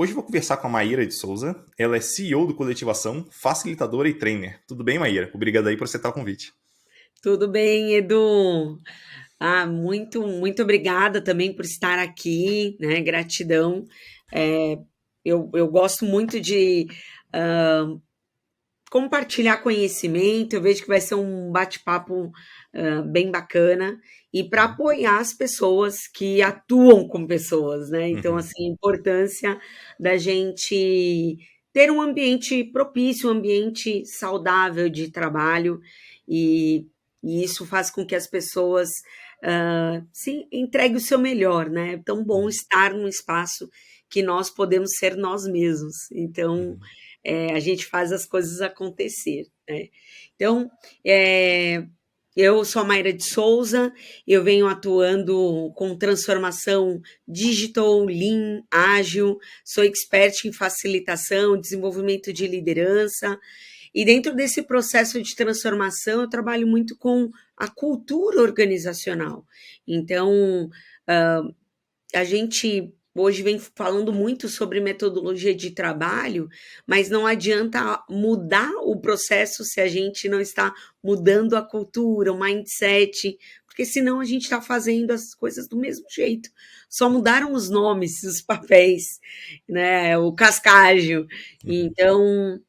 Hoje eu vou conversar com a Maíra de Souza. Ela é CEO do Coletivação, facilitadora e trainer. Tudo bem, Maíra? Obrigado aí por aceitar o convite. Tudo bem, Edu? Muito obrigada também por estar aqui, né? Gratidão. É, eu gosto muito de compartilhar conhecimento. Eu vejo que vai ser um bate-papo bem bacana e para Uhum, apoiar as pessoas que atuam com pessoas, né? Então, uhum, assim, a importância da gente ter um ambiente propício, um ambiente saudável de trabalho e, e isso faz com que as pessoas se entreguem o seu melhor, né? É tão bom uhum, estar num espaço que nós podemos ser nós mesmos. Então, uhum. a gente faz as coisas acontecer, né? Então, é, eu sou a Mayra de Souza, eu venho atuando com transformação digital, lean, ágil, sou expert em facilitação, desenvolvimento de liderança, e dentro desse processo de transformação eu trabalho muito com a cultura organizacional. Então, a gente hoje vem falando muito sobre metodologia de trabalho, mas não adianta mudar o processo se a gente não está mudando a cultura, o mindset, porque senão a gente está fazendo as coisas do mesmo jeito. Só mudaram os nomes, os papéis, né? O cascágio. Uhum.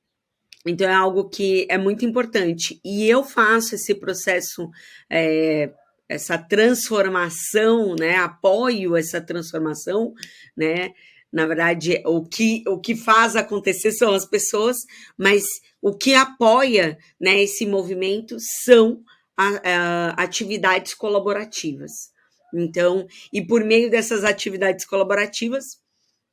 Então é algo que é muito importante. E eu faço esse processo, é, essa transformação, né? Apoio essa transformação, né? Na verdade, o que faz acontecer são as pessoas, mas o que apoia, né, esse movimento são atividades colaborativas. Então, e por meio dessas atividades colaborativas,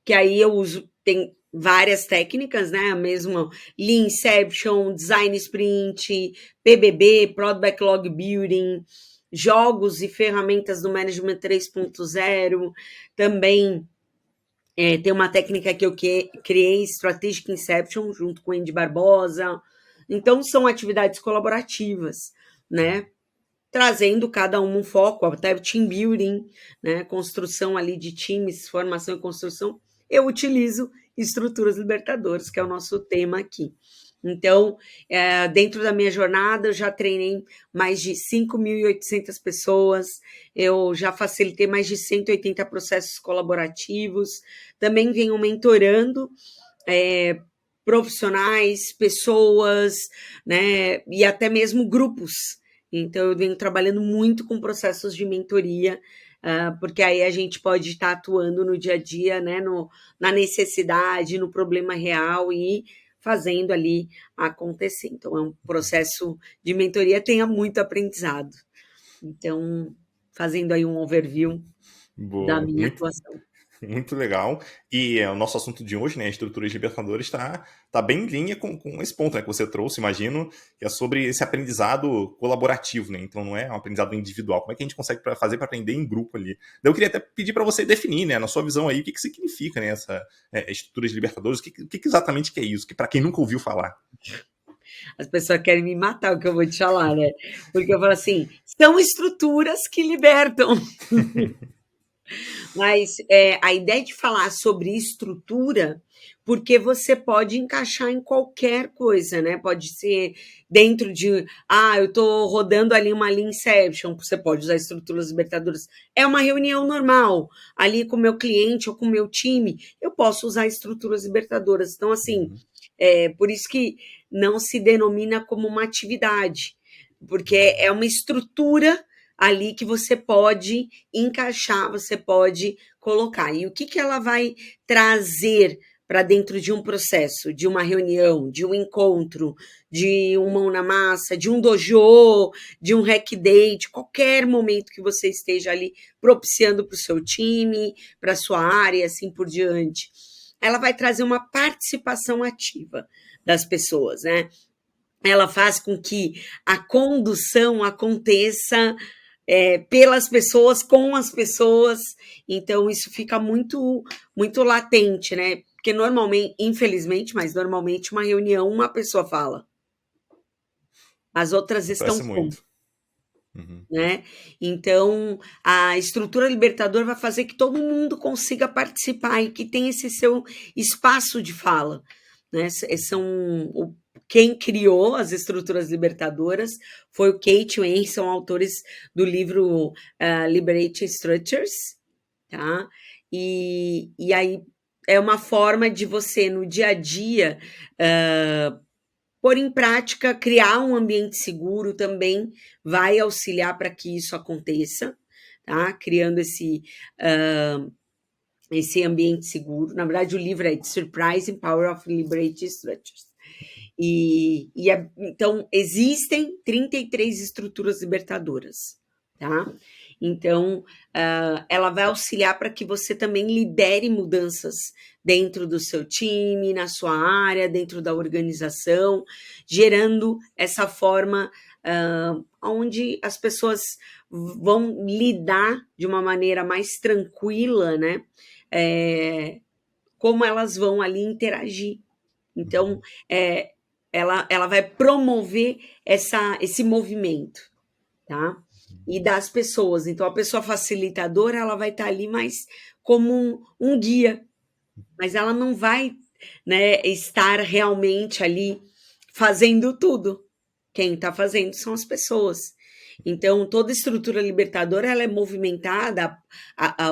que aí eu uso, tem várias técnicas, né? Mesmo Lean Inception, Design Sprint, PBB, Product Backlog Building, jogos e ferramentas do Management 3.0, também tem uma técnica que eu criei, Strategic Inception, junto com o Andy Barbosa. Então, são atividades colaborativas, né? Trazendo cada um foco, até o team building, né, construção ali de times, formação e construção, eu utilizo estruturas libertadoras, que é o nosso tema aqui. Então, dentro da minha jornada, eu já treinei mais de 5.800 pessoas, eu já facilitei mais de 180 processos colaborativos, também venho mentorando é, profissionais, pessoas, né, e até mesmo grupos. Então, eu venho trabalhando muito com processos de mentoria, porque aí a gente pode estar atuando no dia a dia, né, na necessidade, no problema real e fazendo ali acontecer. Então, é um processo de mentoria, tenha muito aprendizado. Então, fazendo aí um overview da Boa, minha muito, atuação. muito legal. E o nosso assunto de hoje, né, estruturas libertadoras, tá bem em linha com esse ponto, né, que você trouxe, imagino, que é sobre esse aprendizado colaborativo, né? Então não é um aprendizado individual. Como é que a gente consegue fazer para aprender em grupo ali? Daí eu queria até pedir para você definir, né, na sua visão aí, o que significa, né, essa estruturas libertadoras, o que exatamente que é isso, que para quem nunca ouviu falar. As pessoas querem me matar, o que eu vou te falar, né? Porque eu falo assim, são estruturas que libertam. Mas a ideia de falar sobre estrutura, porque você pode encaixar em qualquer coisa, né? Pode ser dentro de, eu estou rodando ali uma Lean Inception, você pode usar estruturas libertadoras. É uma reunião normal, ali com o meu cliente ou com o meu time, eu posso usar estruturas libertadoras. Então, assim, Uhum, por isso que não se denomina como uma atividade, porque é uma estrutura ali que você pode encaixar, você pode colocar. E o que, que ela vai trazer para dentro de um processo, de uma reunião, de um encontro, de um mão na massa, de um dojo, de um hack day, de qualquer momento que você esteja ali propiciando para o seu time, para a sua área, assim por diante. Ela vai trazer uma participação ativa das pessoas, né? Ela faz com que a condução aconteça pelas pessoas, com as pessoas, então isso fica muito latente, né? Porque normalmente, infelizmente, mas normalmente uma reunião uma pessoa fala, as outras estão acontece como? muito. Uhum. né? Então, a estrutura libertadora vai fazer que todo mundo consiga participar e que tenha esse seu espaço de fala, né? Quem criou as estruturas libertadoras foi o Kate Wayne, são autores do livro Liberating Structures, tá? E aí é uma forma de você, no dia a dia, pôr em prática, criar um ambiente seguro também vai auxiliar para que isso aconteça, tá? Criando esse ambiente seguro. Na verdade, o livro é The Surprising Power of Liberating Structures. Então, existem 33 estruturas libertadoras, tá? Então, ela vai auxiliar para que você também lidere mudanças dentro do seu time, na sua área, dentro da organização, gerando essa forma onde as pessoas vão lidar de uma maneira mais tranquila, né? Como elas vão ali interagir. Então, ela vai promover esse movimento, tá? E das pessoas. Então, a pessoa facilitadora, ela vai estar ali mais como um guia, mas ela não vai, né, estar realmente ali fazendo tudo. Quem está fazendo são as pessoas. Então, toda estrutura libertadora ela é movimentada,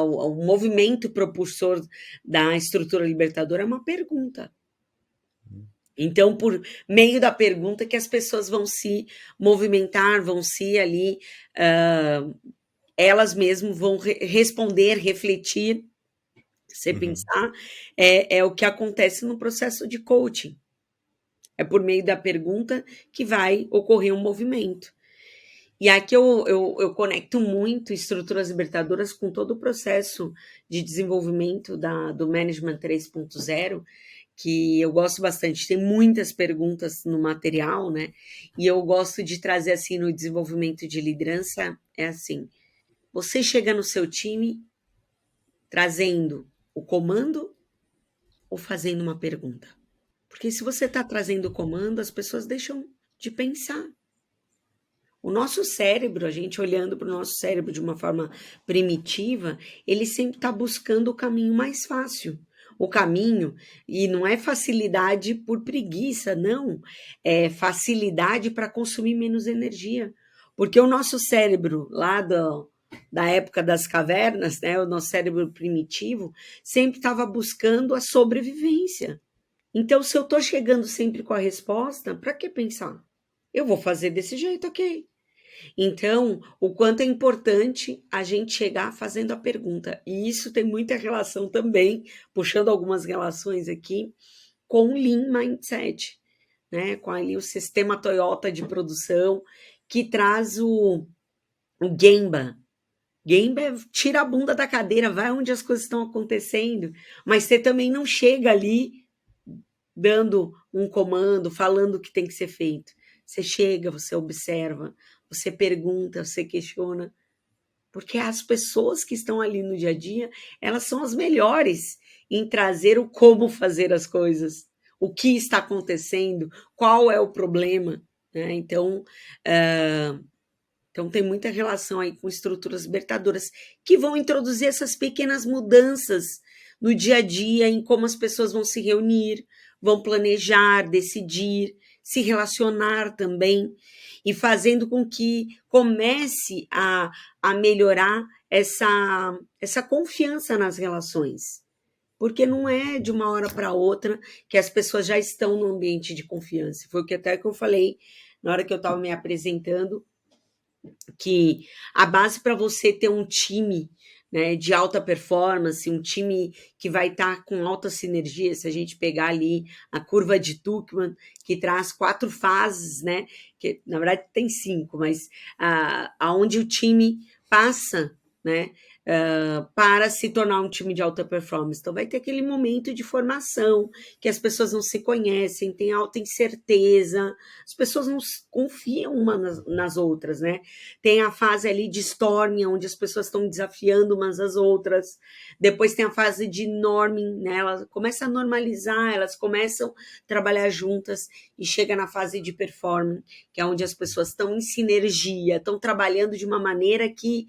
o movimento propulsor da estrutura libertadora é uma pergunta. Então, por meio da pergunta que as pessoas vão se movimentar, vão se ali, elas mesmas vão responder, refletir, você pensar, é o que acontece no processo de coaching. É por meio da pergunta que vai ocorrer um movimento. E aqui eu conecto muito estruturas libertadoras com todo o processo de desenvolvimento do Management 3.0, que eu gosto bastante. Tem muitas perguntas no material, né? E eu gosto de trazer assim no desenvolvimento de liderança, é assim, você chega no seu time trazendo o comando ou fazendo uma pergunta? Porque se você está trazendo o comando, as pessoas deixam de pensar. O nosso cérebro, a gente olhando para o nosso cérebro de uma forma primitiva, ele sempre está buscando o caminho mais fácil. O caminho, e não é facilidade por preguiça, não, é facilidade para consumir menos energia. Porque o nosso cérebro, lá da época das cavernas, né, o nosso cérebro primitivo, sempre estava buscando a sobrevivência. Então, se eu estou chegando sempre com a resposta, para que pensar? Eu vou fazer desse jeito, ok. Então, o quanto é importante a gente chegar fazendo a pergunta. E isso tem muita relação também, puxando algumas relações aqui, com o Lean Mindset, né? Com ali o sistema Toyota de produção, que traz o Gemba. Gemba tira a bunda da cadeira, vai onde as coisas estão acontecendo, mas você também não chega ali dando um comando, falando o que tem que ser feito. Você chega, você observa, você pergunta, você questiona, porque as pessoas que estão ali no dia a dia, elas são as melhores em trazer o como fazer as coisas, o que está acontecendo, qual é o problema, né? Então, tem muita relação aí com estruturas libertadoras que vão introduzir essas pequenas mudanças no dia a dia, em como as pessoas vão se reunir, vão planejar, decidir, se relacionar também, e fazendo com que comece a melhorar essa confiança nas relações. Porque não é de uma hora para outra que as pessoas já estão no ambiente de confiança. Foi o que até que eu falei na hora que eu estava me apresentando, que a base para você ter um time, né, de alta performance, um time que vai estar com alta sinergia, se a gente pegar ali a curva de Tuchman, que traz 4 fases, né, que na verdade tem 5, mas aonde o time passa, né, para se tornar um time de alta performance. Então, vai ter aquele momento de formação, que as pessoas não se conhecem, têm alta incerteza, as pessoas não confiam umas nas outras, né? Tem a fase ali de storming, onde as pessoas estão desafiando umas às outras. Depois tem a fase de norming, né? Elas começam a normalizar, elas começam a trabalhar juntas e chega na fase de performing, que é onde as pessoas estão em sinergia, estão trabalhando de uma maneira que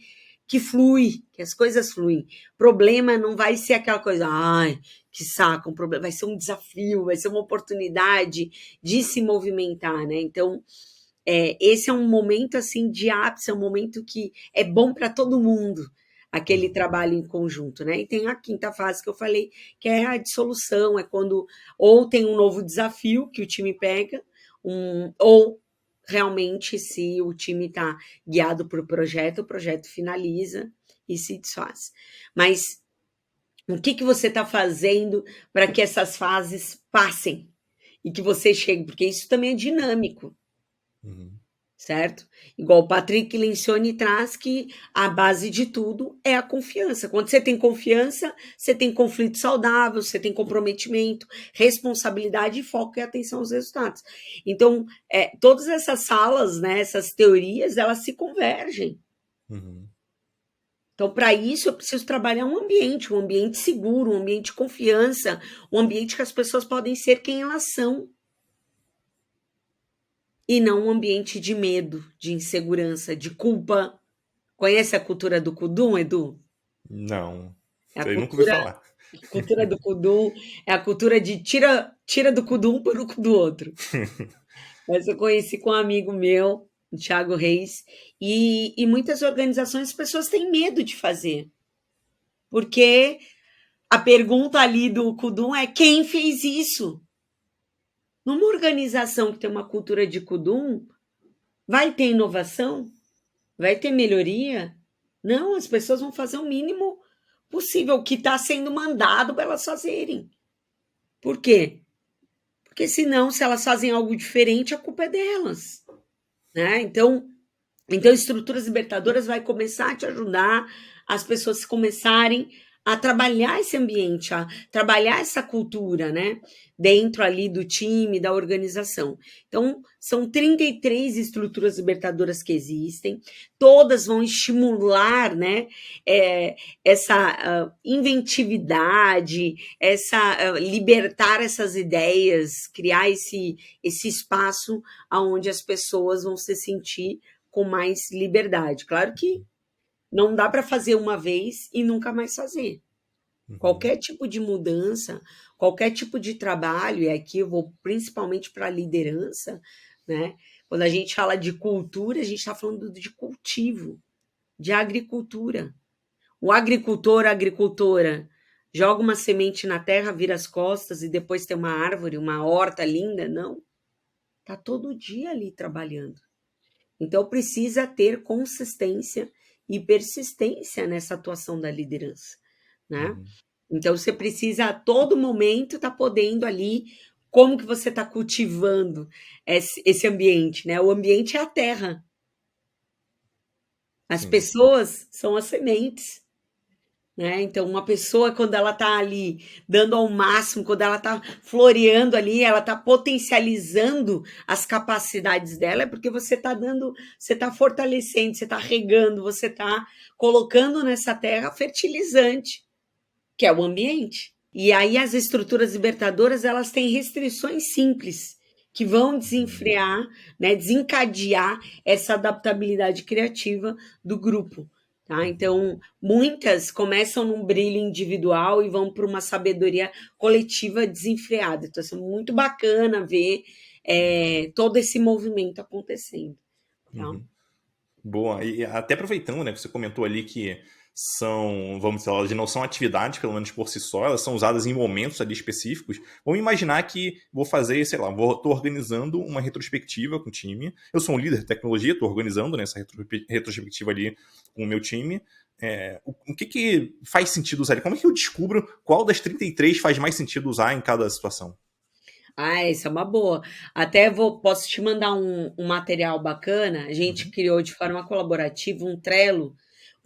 flui, que as coisas fluem. Problema não vai ser aquela coisa, ai, que saco, um problema, vai ser um desafio, vai ser uma oportunidade de se movimentar, né? Então, esse é um momento assim de ápice, é um momento que é bom para todo mundo, aquele trabalho em conjunto, né? E tem a quinta fase que eu falei, que é a dissolução, é quando ou tem um novo desafio que o time pega, ou realmente, se o time está guiado por projeto, o projeto finaliza e se desfaz. Mas o que você está fazendo para que essas fases passem e que você chegue? Porque isso também é dinâmico. Certo? Igual o Patrick Lencioni traz que a base de tudo é a confiança. Quando você tem confiança, você tem conflito saudável, você tem comprometimento, responsabilidade, foco e atenção aos resultados. Então, todas essas salas, né, essas teorias, elas se convergem. Então, para isso, eu preciso trabalhar um ambiente seguro, um ambiente de confiança, um ambiente que as pessoas podem ser quem elas são. E não um ambiente de medo, de insegurança, de culpa. Conhece a cultura do Kudum, Edu? Não, É a eu nunca ouvi falar. cultura do Kudum é a cultura de tira do Kudum para o cu do outro. Mas eu conheci com um amigo meu, o Thiago Reis, e muitas organizações as pessoas têm medo de fazer. Porque a pergunta ali do Kudum é quem fez isso? Numa organização que tem uma cultura de Kudum, vai ter inovação? Vai ter melhoria? Não, as pessoas vão fazer o mínimo possível, o que está sendo mandado para elas fazerem. Por quê? Porque senão, se elas fazem algo diferente, a culpa é delas. Né? Então, estruturas libertadoras vai começar a te ajudar as pessoas começarem a trabalhar esse ambiente, a trabalhar essa cultura, né? Dentro ali do time, da organização. Então, são 33 estruturas libertadoras que existem, todas vão estimular, né? Essa inventividade, libertar essas ideias, criar esse espaço onde as pessoas vão se sentir com mais liberdade. Claro que não dá para fazer uma vez e nunca mais fazer. Qualquer tipo de mudança, qualquer tipo de trabalho, e aqui eu vou principalmente para a liderança, né? Quando a gente fala de cultura, a gente está falando de cultivo, de agricultura. O agricultor, a agricultora, joga uma semente na terra, vira as costas e depois tem uma árvore, uma horta linda? Não. Está todo dia ali trabalhando. Então, precisa ter consistência e persistência nessa atuação da liderança, né? Então, você precisa a todo momento estar podendo ali, como que você está cultivando esse ambiente, né? O ambiente é a terra. As pessoas são as sementes. Né? Então, uma pessoa, quando ela está ali dando ao máximo, quando ela está floreando ali, ela está potencializando as capacidades dela, é porque você está dando, você está fortalecendo, você está regando, você está colocando nessa terra fertilizante, que é o ambiente. E aí as estruturas libertadoras, elas têm restrições simples, que vão desenfrear, né, desencadear essa adaptabilidade criativa do grupo. Tá? Então, muitas começam num brilho individual e vão para uma sabedoria coletiva desenfreada. Então, é muito bacana ver todo esse movimento acontecendo. Tá? Boa. E até aproveitando, né, que você comentou ali que são, vamos dizer, elas não são atividades, pelo menos por si só, elas são usadas em momentos ali específicos. Vamos imaginar que vou fazer, sei lá, tô organizando uma retrospectiva com o time. Eu sou um líder de tecnologia, estou organizando, né, essa retrospectiva ali com o meu time. O que faz sentido usar? Como é que eu descubro qual das 33 faz mais sentido usar em cada situação? Essa é uma boa. Até posso te mandar um material bacana. A gente criou de forma colaborativa um Trello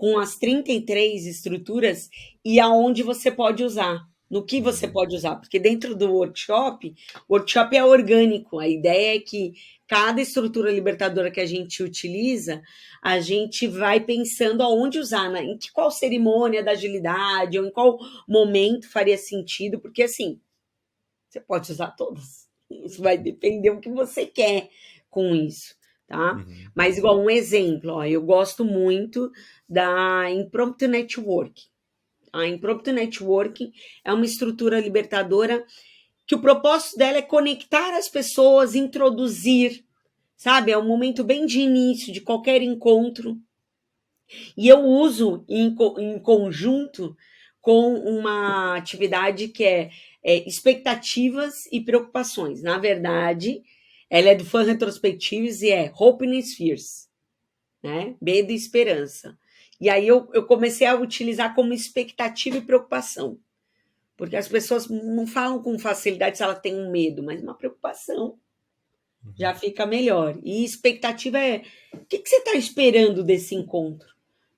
com as 33 estruturas e aonde você pode usar, no que você pode usar, porque dentro do workshop, o workshop é orgânico, a ideia é que cada estrutura libertadora que a gente utiliza, a gente vai pensando aonde usar, né? Em qual cerimônia da agilidade, ou em qual momento faria sentido, porque assim, você pode usar todas. Isso vai depender do que você quer com isso, tá? Mas igual um exemplo, ó, eu gosto muito da Impromptu Network. A Impromptu Networking é uma estrutura libertadora que o propósito dela é conectar as pessoas, introduzir, sabe? É um momento bem de início de qualquer encontro. E eu uso em conjunto com uma atividade que é expectativas e preocupações. Na verdade, ela é do Fun Retrospectives e é Hope and Fears, né? Medo e esperança. E aí eu comecei a utilizar como expectativa e preocupação. Porque as pessoas não falam com facilidade se ela tem um medo, mas uma preocupação já fica melhor. E expectativa é o que você está esperando desse encontro?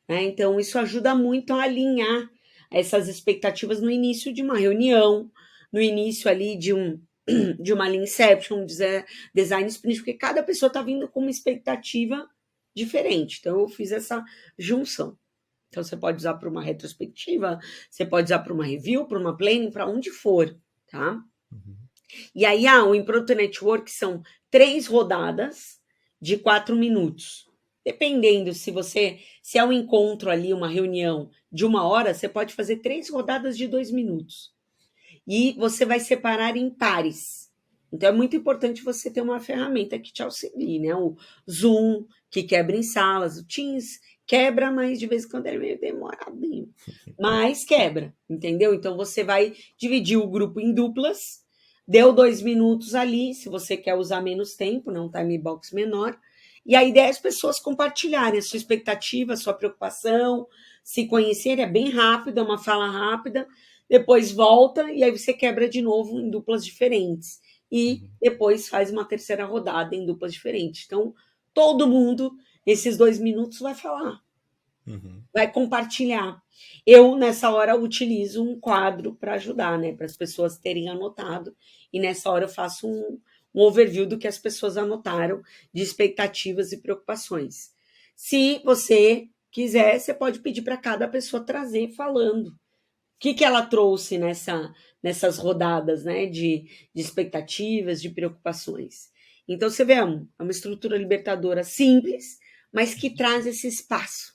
Né? Então, isso ajuda muito a alinhar essas expectativas no início de uma reunião, no início ali de uma Lean Inception, design sprint, porque cada pessoa está vindo com uma expectativa diferente. Então, eu fiz essa junção. Então, você pode usar para uma retrospectiva, você pode usar para uma review, para uma planning, para onde for, tá? E aí, o Impromptu Network são 3 rodadas de 4 minutos. Dependendo se é um encontro ali, uma reunião de 1 hora, você pode fazer 3 rodadas de 2 minutos. E você vai separar em pares. Então, é muito importante você ter uma ferramenta que te auxilie, né? O Zoom, que quebra em salas, o Teams quebra, mas de vez em quando é meio demoradinho. Mas quebra, entendeu? Então, você vai dividir o grupo em duplas, deu 2 minutos ali, se você quer usar menos tempo, não time box menor, e a ideia é as pessoas compartilharem a sua expectativa, a sua preocupação, se conhecerem, é bem rápido, é uma fala rápida, depois volta e aí você quebra de novo em duplas diferentes. E depois faz uma terceira rodada em duplas diferentes. Então, todo mundo, nesses 2 minutos, vai falar, vai compartilhar. Eu, nessa hora, utilizo um quadro para ajudar, né? Para as pessoas terem anotado. E nessa hora eu faço um overview do que as pessoas anotaram de expectativas e preocupações. Se você quiser, você pode pedir para cada pessoa trazer falando o que ela trouxe nessas rodadas, né, de expectativas, de preocupações. Então, você vê, é uma estrutura libertadora simples, mas que traz esse espaço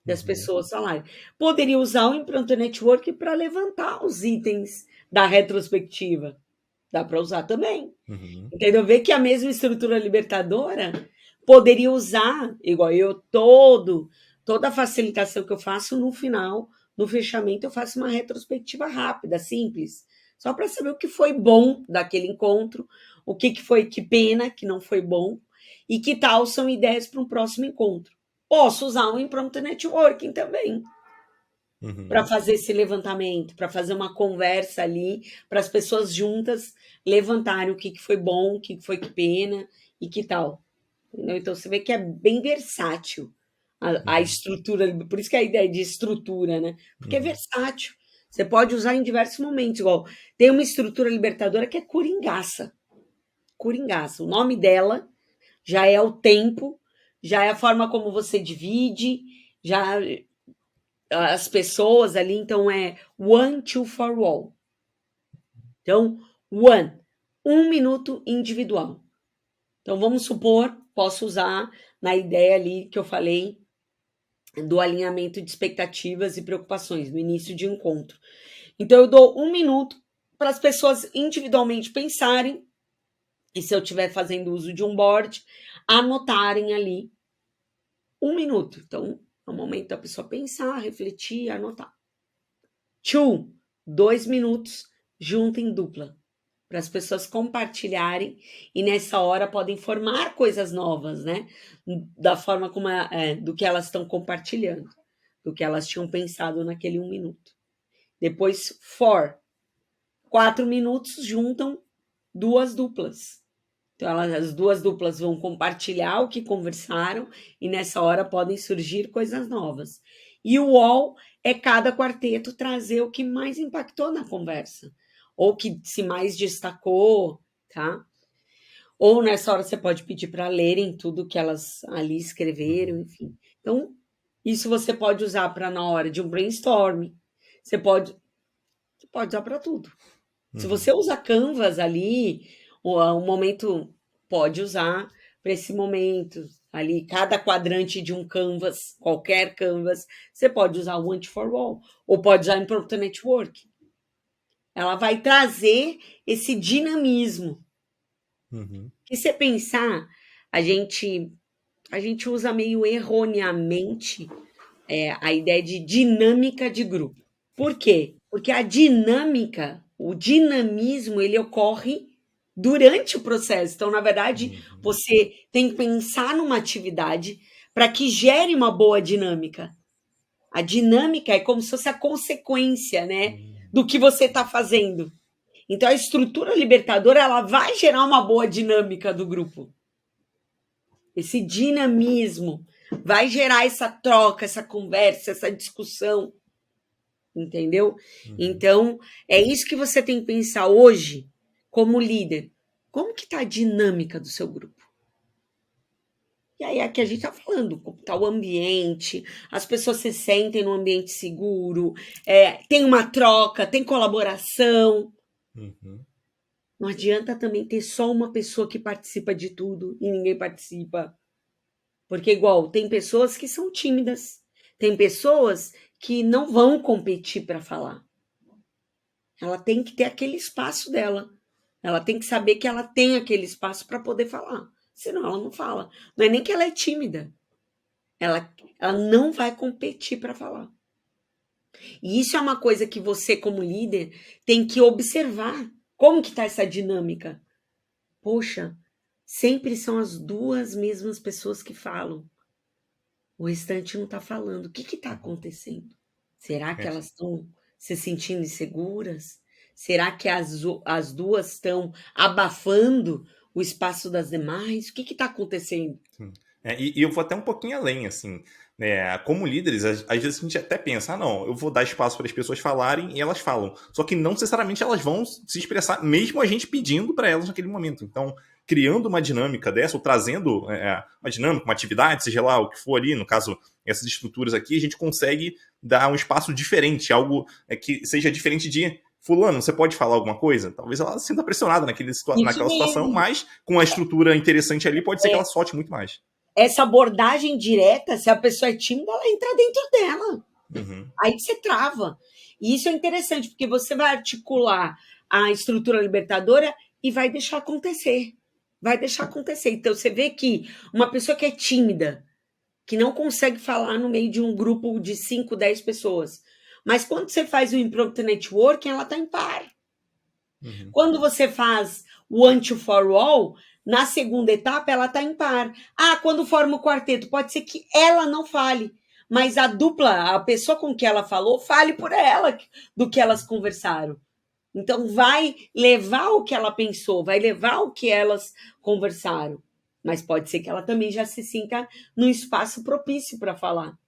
das pessoas falarem. Poderia usar o Impronto Network para levantar os itens da retrospectiva. Dá para usar também. Entendeu? Ver que a mesma estrutura libertadora poderia usar, igual toda a facilitação que eu faço no final, no fechamento, eu faço uma retrospectiva rápida, simples, só para saber o que foi bom daquele encontro, o que foi, que pena que não foi bom, e que tal são ideias para um próximo encontro. Posso usar um Impromptu Networking também, para fazer esse levantamento, para fazer uma conversa ali, para as pessoas juntas levantarem o que foi bom, o que foi que pena e que tal. Entendeu? Então você vê que é bem versátil a estrutura, por isso que é a ideia de estrutura, né? Porque é versátil. Você pode usar em diversos momentos, igual tem uma estrutura libertadora que é Coringaça. Coringaça. O nome dela já é o tempo, já é a forma como você divide, já as pessoas ali, então é 1, 2 for all. Então, 1 minuto individual. Então, vamos supor, posso usar na ideia ali que eu falei do alinhamento de expectativas e preocupações no início de encontro. Então, eu dou 1 minuto para as pessoas individualmente pensarem, e se eu estiver fazendo uso de um board, anotarem ali 1 minuto. Então, é o momento da pessoa pensar, refletir, anotar. 2 minutos junto em dupla, para as pessoas compartilharem e nessa hora podem formar coisas novas, né? Da forma como do que elas estão compartilhando, do que elas tinham pensado naquele 1 minuto. Depois, 4 minutos juntam 2 duplas. Então, as duas duplas vão compartilhar o que conversaram e nessa hora podem surgir coisas novas. E o wall é cada quarteto trazer o que mais impactou na conversa, ou que se mais destacou, tá? Ou nessa hora você pode pedir para lerem tudo que elas ali escreveram, enfim. Então, isso você pode usar para na hora de um brainstorm. Você pode usar para tudo. Se você usa Canvas ali, um momento pode usar para esse momento. Ali, cada quadrante de um Canvas, qualquer Canvas, você pode usar o Anti-for-All, ou pode usar Impromptu Network. Ela vai trazer esse dinamismo. E se você pensar, a gente usa meio erroneamente a ideia de dinâmica de grupo. Por quê? Porque a dinâmica, o dinamismo, ele ocorre durante o processo. Então, na verdade, você tem que pensar numa atividade para que gere uma boa dinâmica. A dinâmica é como se fosse a consequência, né, do que você está fazendo. Então, a estrutura libertadora, ela vai gerar uma boa dinâmica do grupo. Esse dinamismo vai gerar essa troca, essa conversa, essa discussão, entendeu? Então, é isso que você tem que pensar hoje, como líder. Como que está a dinâmica do seu grupo? E aí, aqui a gente está falando, como está o ambiente, as pessoas se sentem num ambiente seguro, tem uma troca, tem colaboração. Não adianta também ter só uma pessoa que participa de tudo e ninguém participa. Porque, igual, tem pessoas que são tímidas, tem pessoas que não vão competir para falar. Ela tem que ter aquele espaço dela. Ela tem que saber que ela tem aquele espaço para poder falar. Senão ela não fala. Não é nem que ela é tímida. Ela não vai competir para falar. E isso é uma coisa que você, como líder, tem que observar. Como que está essa dinâmica? Poxa, sempre são as duas mesmas pessoas que falam. O restante não está falando. O que está acontecendo? Será que elas estão se sentindo inseguras? Será que as duas estão abafando o espaço das demais? O que está acontecendo? E eu vou até um pouquinho além, assim. Né? Como líderes, às vezes a gente até pensa, não, eu vou dar espaço para as pessoas falarem e elas falam. Só que não necessariamente elas vão se expressar, mesmo a gente pedindo para elas naquele momento. Então, criando uma dinâmica dessa, ou trazendo uma dinâmica, uma atividade, seja lá o que for ali, no caso, essas estruturas aqui, a gente consegue dar um espaço diferente, algo que seja diferente de fulano, você pode falar alguma coisa? Talvez ela se sinta pressionada naquela situação, mas com a estrutura interessante ali, pode ser que ela solte muito mais. Essa abordagem direta, se a pessoa é tímida, ela entra dentro dela. Aí você trava. E isso é interessante, porque você vai articular a estrutura libertadora e vai deixar acontecer. Vai deixar acontecer. Então, você vê que uma pessoa que é tímida, que não consegue falar no meio de um grupo de 5, 10 pessoas, mas quando você faz o Impromptu Networking, ela está em par. Quando você faz o Anti-for-All, na segunda etapa, ela está em par. Quando forma o quarteto, pode ser que ela não fale, mas a dupla, a pessoa com que ela falou, fale por ela do que elas conversaram. Então, vai levar o que ela pensou, vai levar o que elas conversaram. Mas pode ser que ela também já se sinta num espaço propício para falar.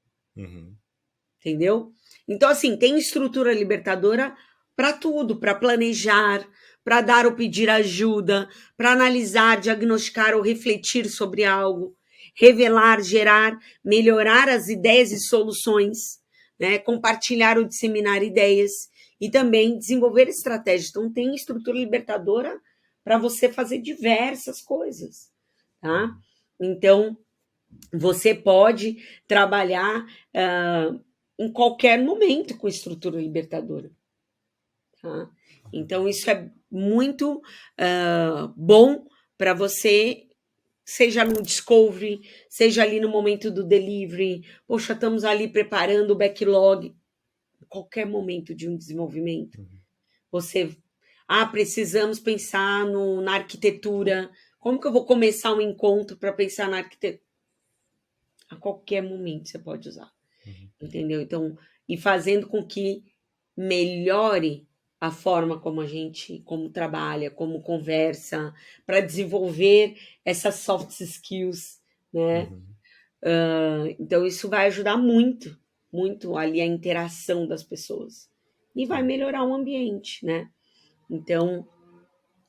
Entendeu? Então, assim, tem estrutura libertadora para tudo, para planejar, para dar ou pedir ajuda, para analisar, diagnosticar ou refletir sobre algo, revelar, gerar, melhorar as ideias e soluções, né? Compartilhar ou disseminar ideias e também desenvolver estratégias. Então, tem estrutura libertadora para você fazer diversas coisas, tá? Então, você pode trabalhar em qualquer momento com estrutura libertadora, tá? Então, isso é muito bom para você, seja no discovery, seja ali no momento do delivery. Poxa, estamos ali preparando o backlog. Em qualquer momento de um desenvolvimento. Você, precisamos pensar na arquitetura. Como que eu vou começar um encontro para pensar na arquitetura? A qualquer momento você pode usar. Entendeu? Então, e fazendo com que melhore a forma como trabalha, como conversa, para desenvolver essas soft skills, né? Uhum. Então isso vai ajudar muito, muito ali a interação das pessoas e vai Sim. melhorar o ambiente, né? Então,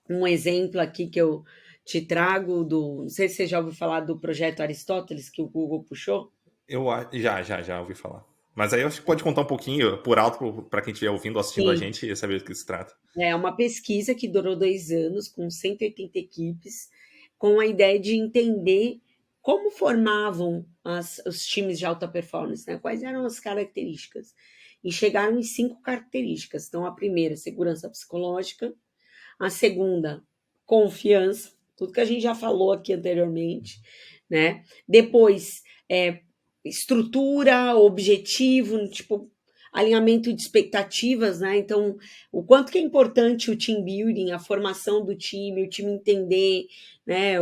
um exemplo aqui que eu te trago não sei se você já ouviu falar do projeto Aristóteles que o Google puxou. Já ouvi falar. Mas aí acho que pode contar um pouquinho por alto para quem estiver ouvindo ou assistindo a Sim, gente e saber do que se trata. é uma pesquisa que durou 2 anos, com 180 equipes, com a ideia de entender como formavam os times de alta performance, né? Quais eram as características. E chegaram em 5 características. Então, a primeira, segurança psicológica. A segunda, confiança, tudo que a gente já falou aqui anteriormente, né? Depois, estrutura, objetivo, tipo, alinhamento de expectativas, né? Então, o quanto que é importante o team building, a formação do time, o time entender, né,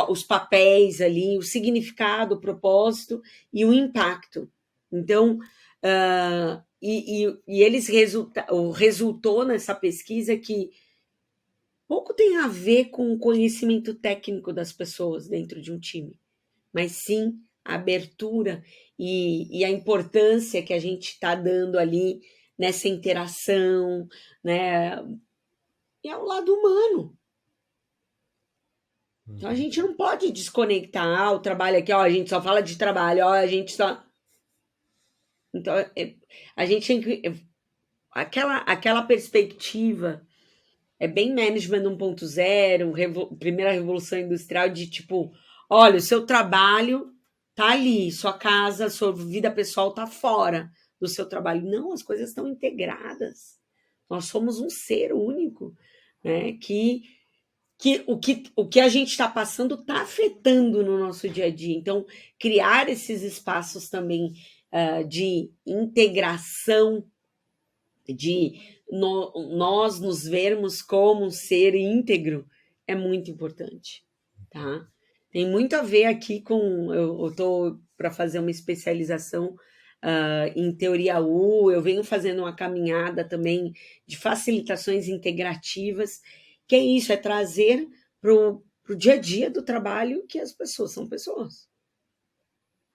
os papéis ali, o significado, o propósito e o impacto. Então, eles resultou nessa pesquisa que pouco tem a ver com o conhecimento técnico das pessoas dentro de um time, mas sim a abertura e a importância que a gente está dando ali nessa interação, né? E é o lado humano. Então a Uhum. gente não pode desconectar o trabalho aqui, ó, a gente só fala de trabalho, ó, a gente só. Então a gente tem que. Aquela perspectiva é bem management 1.0, primeira revolução industrial de tipo, olha, o seu trabalho tá ali, sua casa, sua vida pessoal tá fora do seu trabalho. Não, as coisas estão integradas. Nós somos um ser único, né? Que o que a gente está passando está afetando no nosso dia a dia. Então, criar esses espaços também de integração de nós nos vermos como um ser íntegro é muito importante, tá? Tem muito a ver aqui com eu estou para fazer uma especialização em teoria U, eu venho fazendo uma caminhada também de facilitações integrativas, que é isso, é trazer para o dia a dia do trabalho que as pessoas são pessoas.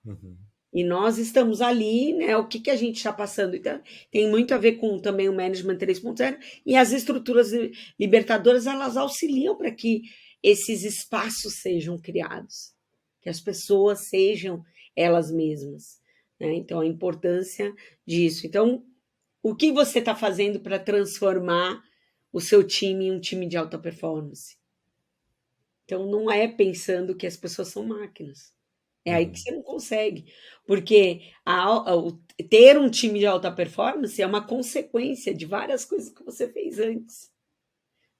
Uhum. E nós estamos ali, né? O que a gente está passando? Então, tem muito a ver com também o Management 3.0 e as estruturas libertadoras, elas auxiliam para que esses espaços sejam criados, que as pessoas sejam elas mesmas, né? Então, a importância disso. Então, o que você está fazendo para transformar o seu time em um time de alta performance? Então, não é pensando que as pessoas são máquinas. É aí que Uhum. você não consegue, porque ter um time de alta performance é uma consequência de várias coisas que você fez antes,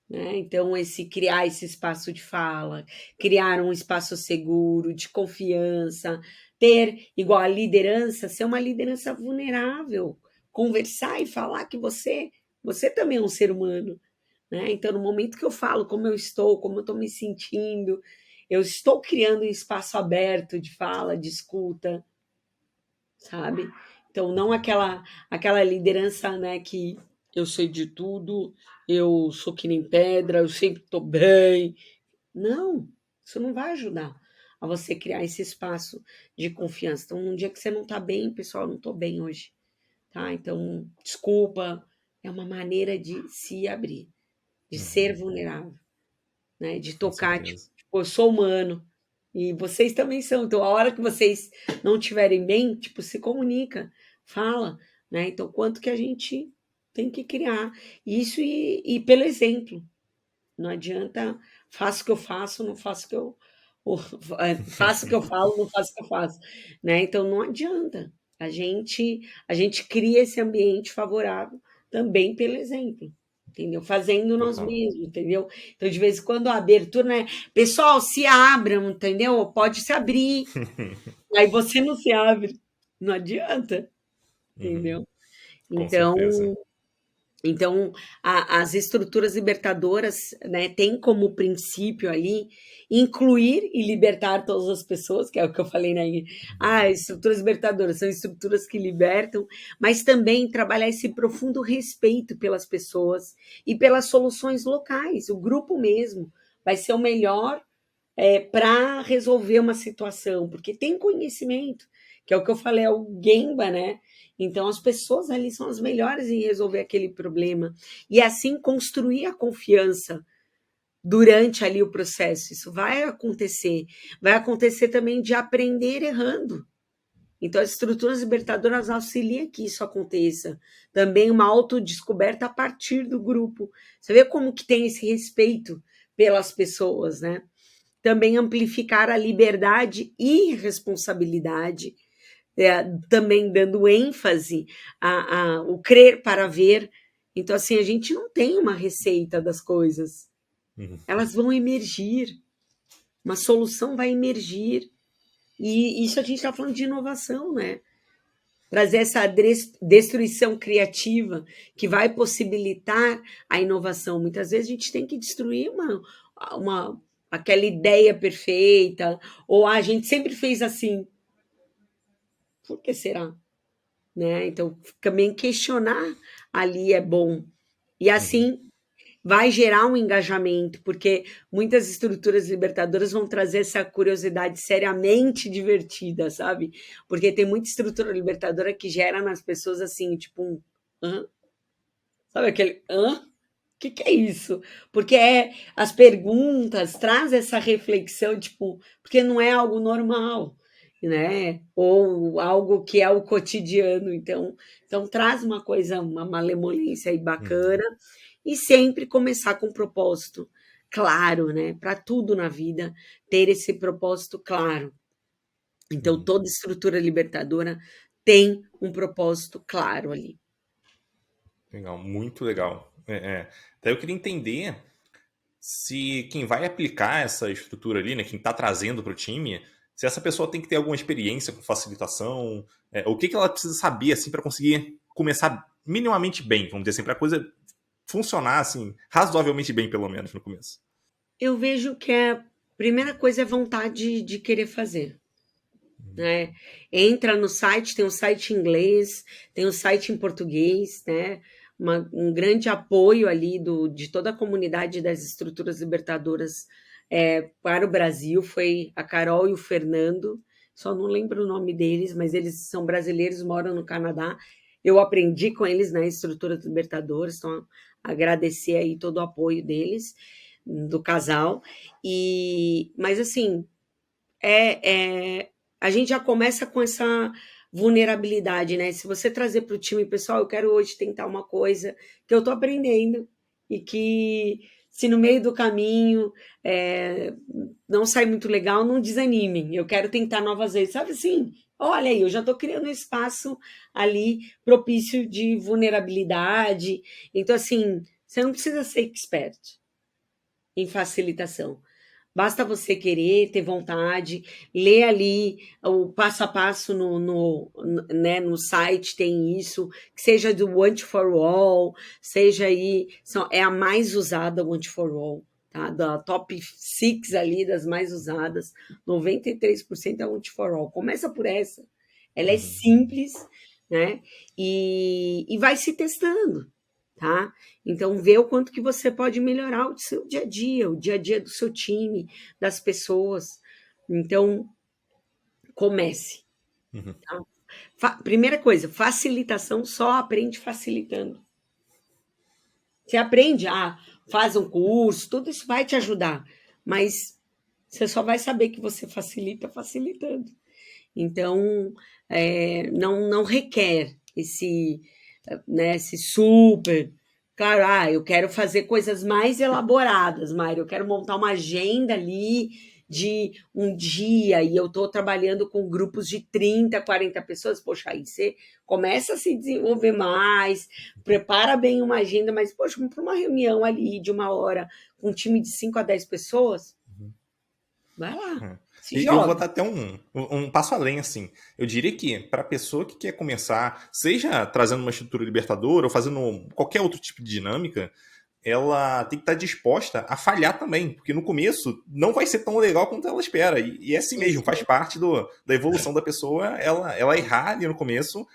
né? Então, criar esse espaço de fala, criar um espaço seguro, de confiança, ter igual a liderança, ser uma liderança vulnerável, conversar e falar que você também é um ser humano, né? Então, no momento que eu falo como eu estou, como eu estou me sentindo, eu estou criando um espaço aberto de fala, de escuta, sabe? Então, não aquela liderança, né, que eu sei de tudo, eu sou que nem pedra, eu sempre estou bem. Não, isso não vai ajudar a você criar esse espaço de confiança. Então, um dia que você não está bem, pessoal, eu não estou bem hoje, tá? Então, desculpa, é uma maneira de se abrir, de ser Uhum. vulnerável, né? De Com tocar, tipo, certeza. eu sou humano e vocês também são. Então, a hora que vocês não estiverem bem, tipo, se comunica, fala, né? Então, quanto que a gente tem que criar isso e pelo exemplo. Não adianta, faço o que eu faço, não faço o que eu faço o que eu falo, não faço o que eu faço, né? Então não adianta. A gente cria esse ambiente favorável também pelo exemplo, entendeu? Fazendo nós Total. mesmos, entendeu? Então de vez em quando a abertura, né? Pessoal, se abram, entendeu? Pode se abrir. Aí você não se abre, não adianta, Uhum. entendeu? Com Então certeza. Então, as estruturas libertadoras, né, têm como princípio ali incluir e libertar todas as pessoas, que é o que eu falei, né? Estruturas libertadoras são estruturas que libertam, mas também trabalhar esse profundo respeito pelas pessoas e pelas soluções locais. O grupo mesmo vai ser o melhor para resolver uma situação, porque tem conhecimento, que é o que eu falei, é o Gemba, né? Então, as pessoas ali são as melhores em resolver aquele problema. E assim construir a confiança durante ali o processo. Isso vai acontecer. Vai acontecer também de aprender errando. Então, as estruturas libertadoras auxiliam que isso aconteça. Também uma autodescoberta a partir do grupo. Você vê como que tem esse respeito pelas pessoas, né? Também amplificar a liberdade e responsabilidade, também dando ênfase ao crer para ver. Então, assim, a gente não tem uma receita das coisas, elas vão emergir, uma solução vai emergir, e isso a gente está falando de inovação, né? Trazer essa destruição criativa que vai possibilitar a inovação. Muitas vezes a gente tem que destruir aquela ideia perfeita, ou a gente sempre fez assim. Por que será? Né? Então, também questionar ali é bom. E assim vai gerar um engajamento, porque muitas estruturas libertadoras vão trazer essa curiosidade seriamente divertida, sabe? Porque tem muita estrutura libertadora que gera nas pessoas assim, tipo hã? Sabe aquele hã? O que é isso? Porque as perguntas traz essa reflexão, tipo, porque não é algo normal, né? Ou algo que é o cotidiano. Então traz uma coisa, uma malemolência aí bacana, e sempre começar com um propósito claro, né? Para tudo na vida, ter esse propósito claro. Então, toda estrutura libertadora tem um propósito claro ali. Legal, muito legal. Até eu queria entender se quem vai aplicar essa estrutura ali, né, quem está trazendo para o time, se essa pessoa tem que ter alguma experiência com facilitação, o que ela precisa saber assim para conseguir começar minimamente bem, vamos dizer assim, para a coisa funcionar assim razoavelmente bem pelo menos no começo. Eu vejo que a primeira coisa é vontade de querer fazer, né? Entra no site, tem um site em inglês, tem um site em português, né? Um grande apoio ali de toda a comunidade das estruturas libertadoras para o Brasil foi a Carol e o Fernando, só não lembro o nome deles, mas eles são brasileiros, moram no Canadá. Eu aprendi com eles na Estruturas Libertadoras, então agradecer aí todo o apoio deles, do casal. Mas assim, a gente já começa com essa vulnerabilidade, né? Se você trazer para o time, pessoal, eu quero hoje tentar uma coisa que eu estou aprendendo e que, se no meio do caminho não sai muito legal, não desanimem. Eu quero tentar novas vezes, sabe assim? Olha aí, eu já estou criando um espaço ali propício de vulnerabilidade. Então, assim, você não precisa ser expert em facilitação. Basta você querer, ter vontade, ler ali o passo a passo né, no site, tem isso, que seja do One for All, seja aí, é a mais usada, One for All, tá? Da top 6 ali, das mais usadas, 93% é One for All. Começa por essa. Ela é simples, né? E vai se testando, tá? Então, vê o quanto que você pode melhorar o seu dia a dia do seu time, das pessoas. Então, comece. Tá? Primeira coisa, facilitação só aprende facilitando. Você aprende, faz um curso, tudo isso vai te ajudar, mas você só vai saber que você facilita facilitando. Então, não requer esse super. Claro, eu quero fazer coisas mais elaboradas, Mário. Eu quero montar uma agenda ali de um dia e eu estou trabalhando com grupos de 30, 40 pessoas. Poxa, aí você começa a se desenvolver mais, prepara bem uma agenda, mas, poxa, para uma reunião ali de 1 hora com um time de 5 a 10 pessoas, Vai lá, É. se E eu vou joga. dar até um passo além, assim. Eu diria que, para a pessoa que quer começar, seja trazendo uma estrutura libertadora ou fazendo qualquer outro tipo de dinâmica, ela tem que estar disposta a falhar também, porque no começo não vai ser tão legal quanto ela espera. E é assim mesmo, faz parte da evolução da pessoa ela errar ali no começo,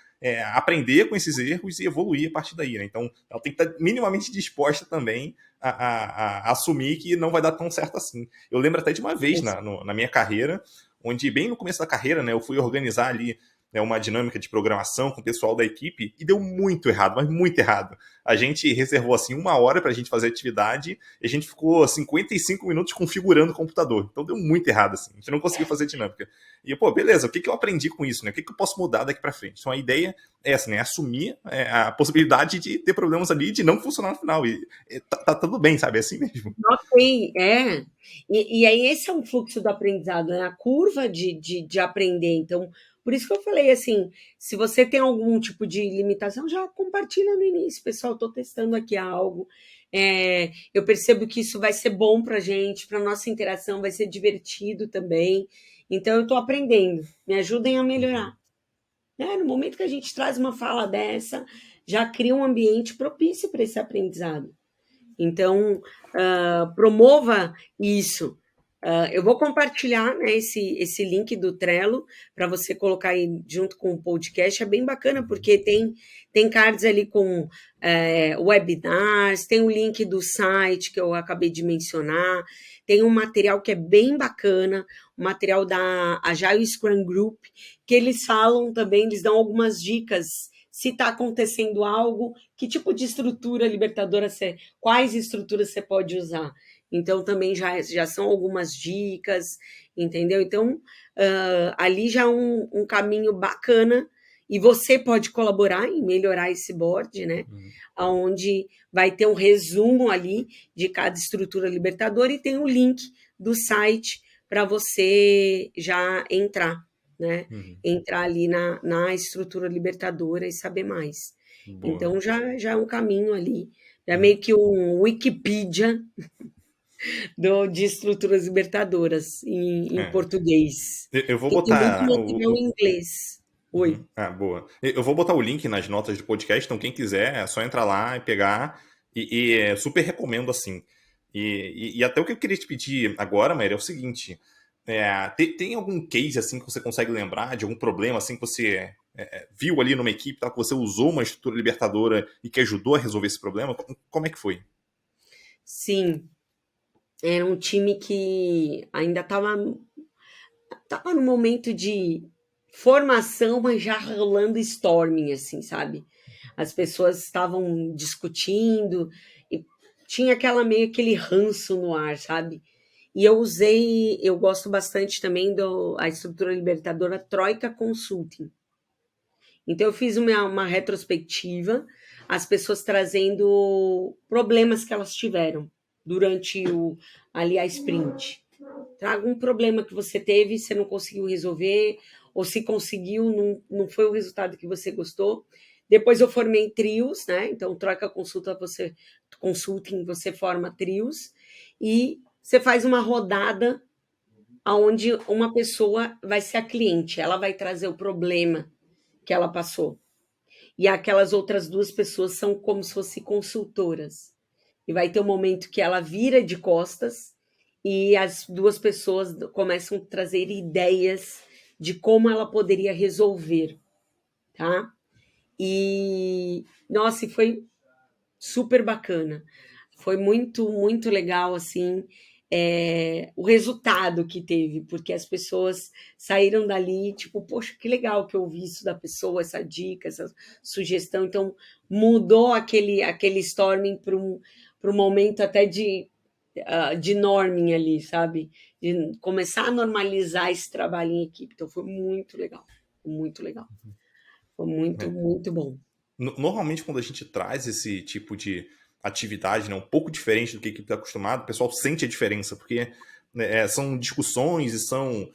aprender com esses erros e evoluir a partir daí, né? Então, ela tem que estar minimamente disposta também a assumir que não vai dar tão certo assim. Eu lembro até de uma vez na minha carreira, onde bem no começo da carreira, né, eu fui organizar ali, né, uma dinâmica de programação com o pessoal da equipe e deu muito errado, mas muito errado. A gente reservou assim 1 hora para a gente fazer a atividade e a gente ficou 55 minutos configurando o computador. Então deu muito errado, assim. A gente não conseguiu fazer a dinâmica. E pô, beleza, o que eu aprendi com isso, né? O que eu posso mudar daqui para frente? Então a ideia é essa, né? Assumir a possibilidade de ter problemas ali e de não funcionar no final. E tá tudo bem, sabe? É assim mesmo. Ok, é. E aí esse é um fluxo do aprendizado, né? A curva de aprender. Então, por isso que eu falei assim, se você tem algum tipo de limitação, já compartilha no início, pessoal, estou testando aqui algo. Eu percebo que isso vai ser bom para a gente, para nossa interação, vai ser divertido também. Então, eu estou aprendendo. Me ajudem a melhorar. No momento que a gente traz uma fala dessa, já cria um ambiente propício para esse aprendizado. Então, promova isso. Eu vou compartilhar, né, esse link do Trello para você colocar aí junto com o podcast. É bem bacana, porque tem cards ali com webinars, tem o link do site que eu acabei de mencionar, tem um material que é bem bacana, o material da Agile Scrum Group, que eles falam também, eles dão algumas dicas se está acontecendo algo, que tipo de estrutura libertadora quais estruturas você pode usar. Então, também já são algumas dicas, entendeu? Então, ali já é um caminho bacana e você pode colaborar em melhorar esse board, né? Onde vai ter um resumo ali de cada estrutura libertadora e tem o link do site para você já entrar, né? Entrar ali na estrutura libertadora e saber mais. Boa. Então, já é um caminho ali, é meio que um Wikipedia de estruturas libertadoras em português. Eu vou E tem muito botar material em inglês. Oi. Ah, boa. Eu vou botar o link nas notas do podcast, então quem quiser é só entrar lá e pegar. Super recomendo assim. E até o que eu queria te pedir agora, Maíra, é o seguinte: tem algum case assim que você consegue lembrar de algum problema assim que você viu ali numa equipe, tá, que você usou uma estrutura libertadora e que ajudou a resolver esse problema? Como é que foi? Sim, era um time que ainda estava no momento de formação, mas já rolando storming, assim, sabe? As pessoas estavam discutindo e tinha aquele ranço no ar, sabe? E eu gosto bastante também da estrutura libertadora Troika Consulting. Então eu fiz uma retrospectiva, as pessoas trazendo problemas que elas tiveram durante ali a sprint. Traga um problema que você teve, você não conseguiu resolver, ou se conseguiu, não foi o resultado que você gostou. Depois eu formei trios, né? Então, troca consulting, você forma trios e você faz uma rodada onde uma pessoa vai ser a cliente, ela vai trazer o problema que ela passou. E aquelas outras duas pessoas são como se fossem consultoras. E vai ter um momento que ela vira de costas e as duas pessoas começam a trazer ideias de como ela poderia resolver, tá? E, nossa, foi super bacana. Foi muito, muito legal, assim, o resultado que teve, porque as pessoas saíram dali, tipo, poxa, que legal que eu ouvi isso da pessoa, essa dica, essa sugestão. Então, mudou aquele storming para um momento até de norming ali, sabe? De começar a normalizar esse trabalho em equipe. Então, foi muito legal, muito legal. Foi muito, É. muito bom. Normalmente, quando a gente traz esse tipo de atividade, né, um pouco diferente do que a equipe está acostumado, o pessoal sente a diferença, porque né, são discussões e são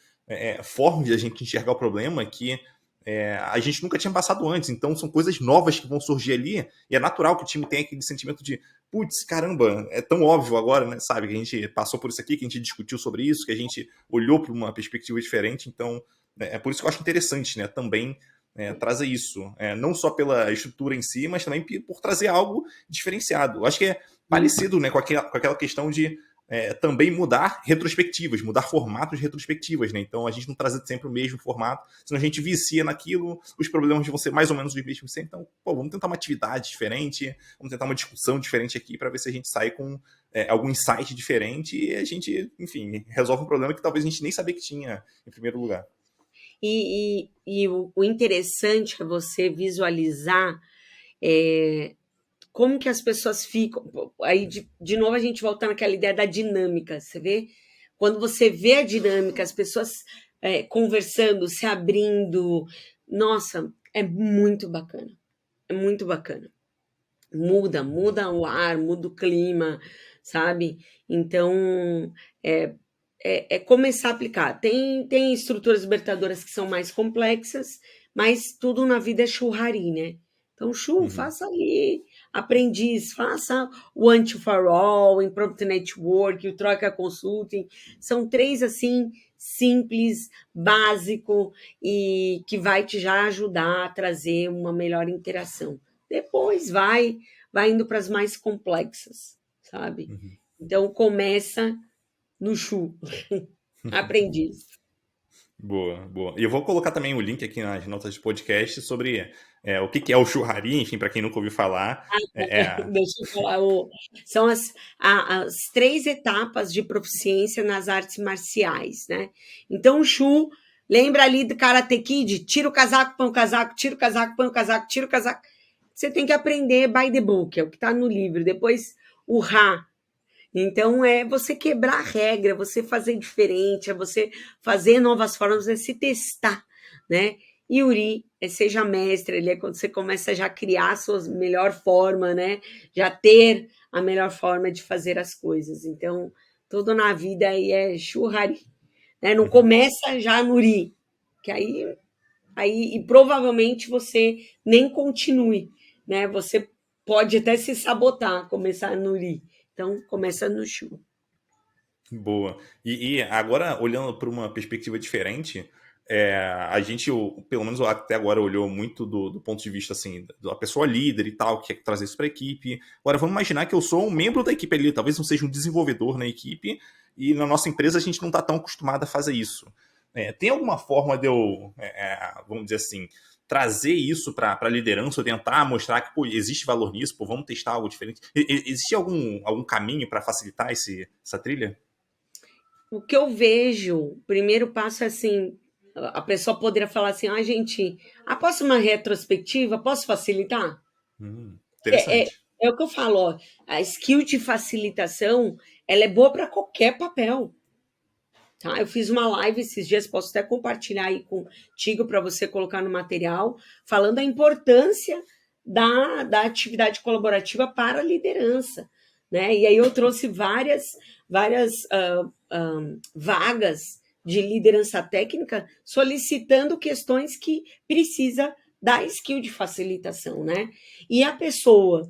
formas de a gente enxergar o problema que a gente nunca tinha passado antes, então são coisas novas que vão surgir ali, e é natural que o time tenha aquele sentimento de, putz, caramba, é tão óbvio agora, né, sabe, que a gente passou por isso aqui, que a gente discutiu sobre isso, que a gente olhou para uma perspectiva diferente, então é por isso que eu acho interessante, né, também trazer isso, não só pela estrutura em si, mas também por trazer algo diferenciado. Eu acho que é parecido, né, com aquela questão de também mudar retrospectivas, mudar formatos de retrospectivas, né? Então a gente não trazer sempre o mesmo formato, senão a gente vicia naquilo, os problemas vão ser mais ou menos os mesmos sempre. Então, vamos tentar uma atividade diferente, vamos tentar uma discussão diferente aqui para ver se a gente sai com algum insight diferente e a gente, enfim, resolve um problema que talvez a gente nem sabia que tinha em primeiro lugar. E o interessante é você visualizar como que as pessoas ficam. Aí, de novo, a gente volta naquela ideia da dinâmica. Você vê? Quando você vê a dinâmica, as pessoas conversando, se abrindo, nossa, é muito bacana. É muito bacana. Muda o ar, muda o clima, sabe? Então, é começar a aplicar. Tem estruturas libertadoras que são mais complexas, mas tudo na vida é churrari, né? Então, faça ali, aprendiz, faça o Anti-for-All, o Impromptu Network, o Troika Consulting. São 3, assim, simples, básico, e que vai te já ajudar a trazer uma melhor interação. Depois vai indo para as mais complexas, sabe? Então, começa no Chu, aprendiz. Boa, boa. E eu vou colocar também o link aqui nas notas de podcast sobre o que é o churrari, enfim, para quem nunca ouviu falar. Deixa eu falar. São as 3 etapas de proficiência nas artes marciais, né? Então, o Chu, lembra ali do Karate Kid? Tira o casaco, põe o casaco, tira o casaco, põe o casaco, tira o casaco. Você tem que aprender by the book, é o que está no livro. Depois, o Ra. Então, é você quebrar a regra, você fazer diferente, é você fazer novas formas, é se testar, né? E Uri seja mestre, ele é quando você começa já a criar a sua melhor forma, né? Já ter a melhor forma de fazer as coisas. Então, tudo na vida aí é churrari, né? Não começa já no Uri, que aí e provavelmente você nem continue, né? Você pode até se sabotar, começar no Uri. Então, começa no Chu. Boa. E agora, olhando para uma perspectiva diferente, a gente, pelo menos até agora, olhou muito do ponto de vista assim, da pessoa líder e tal, que quer trazer isso para a equipe. Agora, vamos imaginar que eu sou um membro da equipe ali, talvez não seja um desenvolvedor na equipe, e na nossa empresa a gente não está tão acostumado a fazer isso. Tem alguma forma de eu, vamos dizer assim, trazer isso para a liderança, ou tentar mostrar que existe valor nisso, vamos testar algo diferente? Existe algum caminho para facilitar essa trilha? O que eu vejo, o primeiro passo é assim, a pessoa poderia falar assim, gente, posso uma retrospectiva? Posso facilitar? Interessante. É o que eu falo, ó, a skill de facilitação, ela é boa para qualquer papel. Tá? Eu fiz uma live esses dias, posso até compartilhar aí contigo para você colocar no material, falando da importância da atividade colaborativa para a liderança. Né? E aí eu trouxe várias vagas de liderança técnica solicitando questões que precisa da skill de facilitação. Né? E a pessoa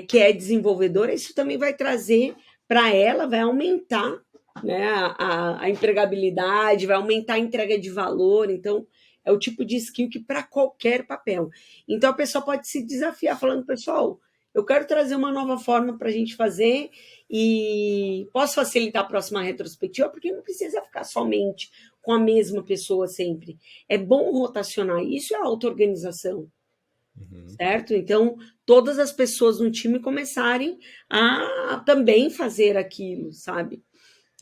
que é desenvolvedora, isso também vai trazer para ela, vai aumentar, né, a empregabilidade, vai aumentar a entrega de valor. Então, é o tipo de skill que para qualquer papel. Então, a pessoa pode se desafiar falando, pessoal, eu quero trazer uma nova forma para a gente fazer e posso facilitar a próxima retrospectiva, porque não precisa ficar somente com a mesma pessoa sempre. É bom rotacionar. Isso é auto-organização. Certo? Então, todas as pessoas no time começarem a também fazer aquilo, sabe?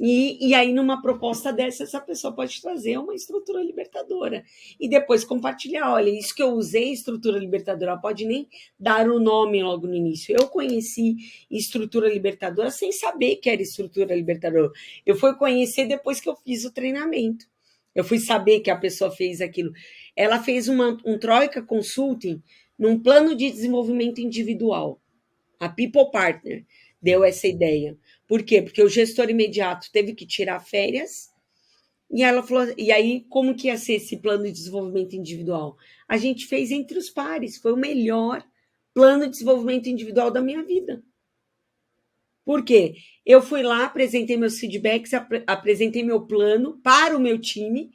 E aí, numa proposta dessa, essa pessoa pode trazer uma estrutura libertadora. E depois compartilhar, olha, isso que eu usei, estrutura libertadora, pode nem dar o nome logo no início. Eu conheci estrutura libertadora sem saber que era estrutura libertadora. Eu fui conhecer depois que eu fiz o treinamento. Eu fui saber que a pessoa fez aquilo. Ela fez um Troika Consulting num plano de desenvolvimento individual. A People Partner deu essa ideia. Por quê? Porque o gestor imediato teve que tirar férias E ela falou, e aí, como que ia ser esse plano de desenvolvimento individual? A gente fez entre os pares, foi o melhor plano de desenvolvimento individual da minha vida. Por quê? Eu fui lá, apresentei meus feedbacks, apresentei meu plano para o meu time,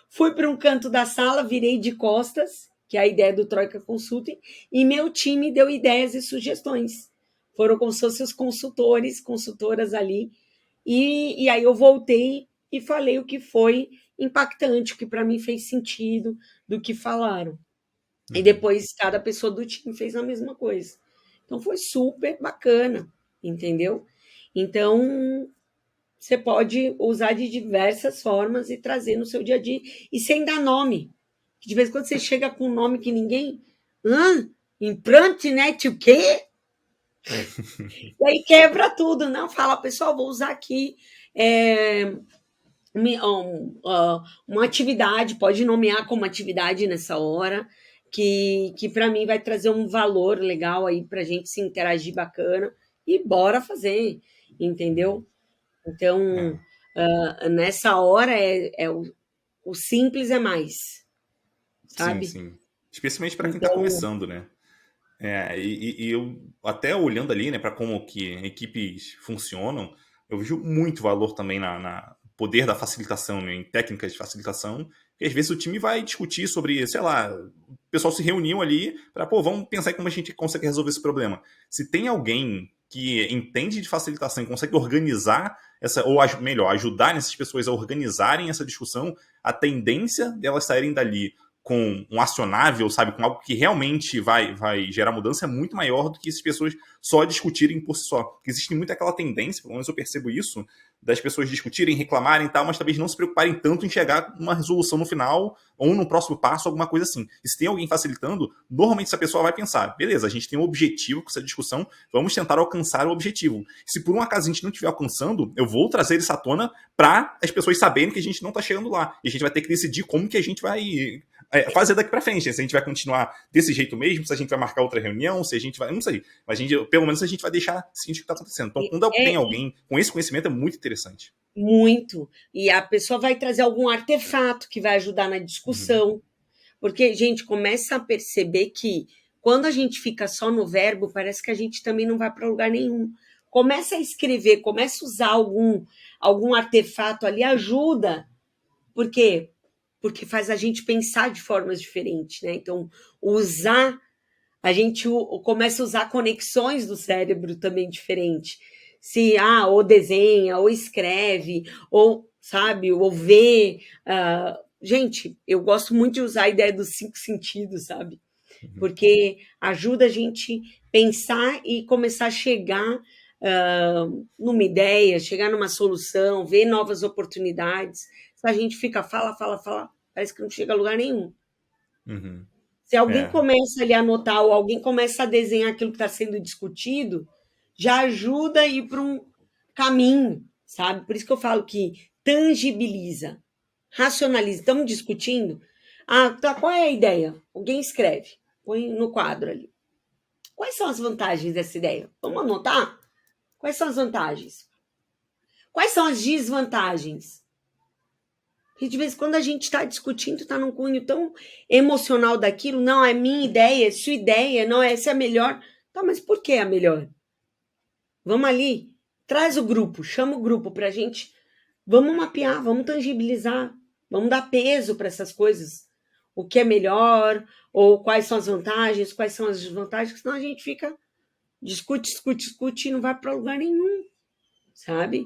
fui para um canto da sala, virei de costas, que é a ideia do Troika Consulting, e meu time deu ideias e sugestões. Foram como se fossem os consultores, consultoras ali, e aí eu voltei e falei o que foi impactante, o que para mim fez sentido, do que falaram. E Uhum. depois cada pessoa do time fez a mesma coisa. Então foi super bacana, entendeu? Então você pode usar de diversas formas e trazer no seu dia a dia e sem dar nome. De vez em quando você chega com um nome que ninguém. Implante net o quê? E aí quebra tudo, não? Fala, pessoal, vou usar aqui uma atividade, pode nomear como atividade nessa hora, que para mim vai trazer um valor legal aí para a gente se interagir bacana e bora fazer, entendeu? Então, É, nessa hora o simples é mais, sim, sabe? sim. Especialmente para quem está Então, começando, né? E eu, até olhando ali, né, para como que equipes funcionam, eu vejo muito valor também na poder da facilitação, né, em técnicas de facilitação, que às vezes o time vai discutir sobre, sei lá, o pessoal se reuniu ali para, pô, vamos pensar em como a gente consegue resolver esse problema. Se tem alguém que entende de facilitação e consegue organizar essa, ou melhor, ajudar essas pessoas a organizarem essa discussão, a tendência delas saírem dali com um acionável, sabe, com algo que realmente vai gerar mudança é muito maior do que essas pessoas só discutirem por si só. Porque existe muito aquela tendência, pelo menos eu percebo isso, das pessoas discutirem, reclamarem e tal, mas talvez não se preocuparem tanto em chegar a uma resolução no final ou no próximo passo, alguma coisa assim. E se tem alguém facilitando, normalmente essa pessoa vai pensar, beleza, a gente tem um objetivo com essa discussão, vamos tentar alcançar o objetivo. Se por um acaso a gente não estiver alcançando, eu vou trazer isso à tona para as pessoas saberem que a gente não está chegando lá. E a gente vai ter que decidir como que a gente vai fazer daqui para frente. Se a gente vai continuar desse jeito mesmo, se a gente vai marcar outra reunião, se a gente vai. Não sei. Mas pelo menos a gente vai deixar ciente o que está acontecendo. Então, quando é tem alguém com esse conhecimento, é muito interessante. muito. E a pessoa vai trazer algum artefato que vai ajudar na Uhum. discussão. Porque, gente, começa a perceber que quando a gente fica só no verbo, parece que a gente também não vai para lugar nenhum. Começa a escrever, começa a usar algum artefato ali, ajuda. Por quê? Porque faz a gente pensar de formas diferentes, né? Então, usar, a gente começa a usar conexões do cérebro também diferente. Se, ou desenha, ou escreve, ou, sabe, ou vê. Gente, eu gosto muito de usar a ideia dos 5 sentidos, sabe? Uhum. Porque ajuda a gente pensar e começar a chegar numa ideia, chegar numa solução, ver novas oportunidades. Se a gente fica fala, fala, fala, parece que não chega a lugar nenhum. Uhum. Se alguém É. começa ali a anotar ou alguém começa a desenhar aquilo que está sendo discutido, já ajuda a ir para um caminho, sabe? Por isso que eu falo que tangibiliza, racionaliza. Estamos discutindo. Tá, qual é a ideia? Alguém escreve, põe no quadro ali. Quais são as vantagens dessa ideia? Vamos anotar? Quais são as vantagens? Quais são as desvantagens? Porque de vez em quando a gente está discutindo, está num cunho tão emocional daquilo, não, é minha ideia, é sua ideia, não, essa é a melhor. Tá, mas por que é a melhor? Vamos ali, traz o grupo, chama o grupo para a gente, vamos mapear, vamos tangibilizar, vamos dar peso para essas coisas. O que é melhor, ou quais são as vantagens, quais são as desvantagens, senão a gente fica discute, discute, discute e não vai para lugar nenhum, sabe?